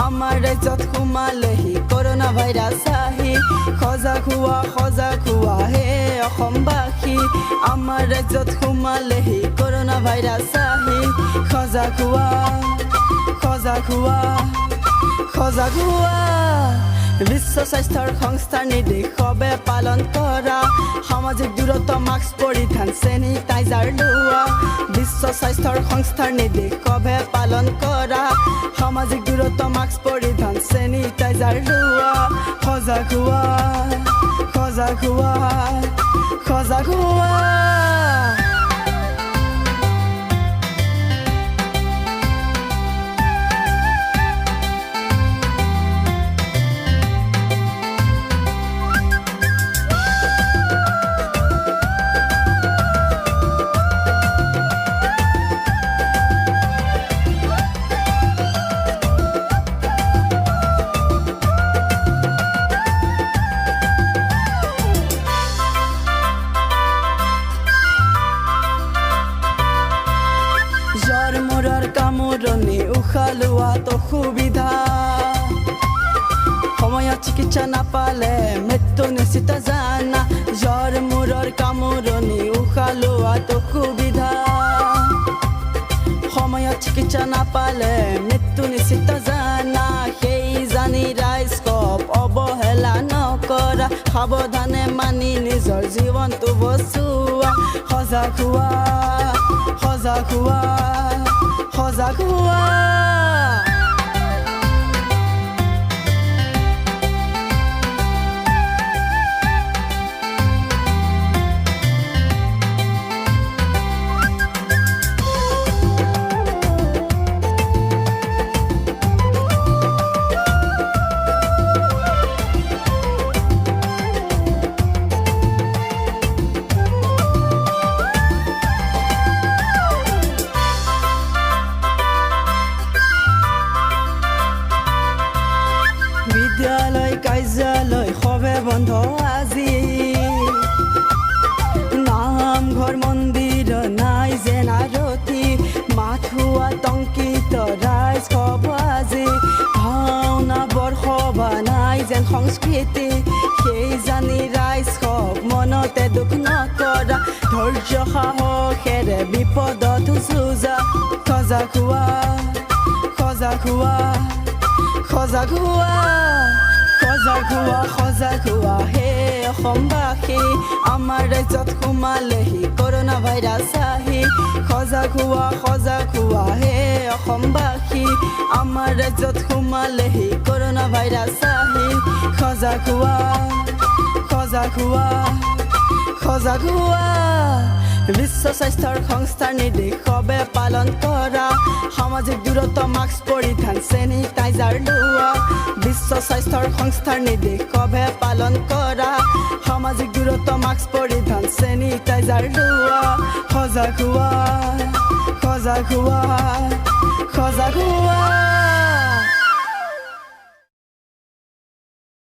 আমাৰ ৰাজ্যত সোমালেহি corona virus আহি সজাগ হোৱা হে অসমবাসী আমাৰ ৰাজ্যত সোমালেহি কৰোণা ভাইৰাছ আহি সজাগ হোৱা বিশ্ব স্বাস্থ্যৰ সংস্থাৰ নিৰ্দেশবে পালন কৰা সামাজিক দূৰত্ব মাস্ক পৰিধান চেনিটাইজাৰ লোৱা বিশ্ব স্বাস্থ্যৰ সংস্থাৰ নিৰ্দেশবে পালন কৰা সামাজিক দূৰত্ব মাস্ক পৰিধান চেনিটাইজাৰ লোৱা সজাগ হোৱা কামোৰণি উশাহ লোৱাত অসুবিধা সময়ত চিকিৎসা নাপালে মৃত্যু নিশ্চিত জানা জ্বৰ মূৰৰ কামোৰণি উশাহ লোৱাত অসুবিধা সময়ত চিকিৎসা নাপালে মৃত্যু নিশ্চিত জানা সেই জানি ৰাইজক অৱহেলা নকৰা সাৱধানে মানি নিজৰ জীৱনটো বচোৱা সজাগ হোৱা বিদ্যালয় কাৰ্যালয় সবে বন্ধ আজি নামঘৰ মন্দিৰ নাই যেন আৰতি মাথো আতংকিত ৰাইজ খব আজি ভাওনা বৰসভা নাই যেন সংস্কৃতি সেই জানি ৰাইজ খব মনতে দুখ নকৰা ধৈৰ্য সাহসেৰে বিপদত যুঁজা সজাগ হোৱা হে অসমবাসী আমাৰ ৰাজ্যত সোমালেহি কৰোণা ভাইৰাছ আহি সজাগ হোৱা হে অসমবাসী আমাৰ ৰাজ্যত সোমালেহি কৰোণা ভাইৰাছ আহি সজাগ হোৱা বিশ্ব স্বাস্থ্যৰ সংস্থাৰ নিৰ্দেশবে পালন কৰা সামাজিক দূৰত্ব মাস্ক পৰিধান চেনিটাইজাৰ লোৱা বিশ্ব স্বাস্থ্যৰ সংস্থাৰ নিৰ্দেশবে পালন কৰা সামাজিক দূৰত্ব মাস্ক পৰিধান চেনিটাইজাৰ লোৱা সজাগ হোৱা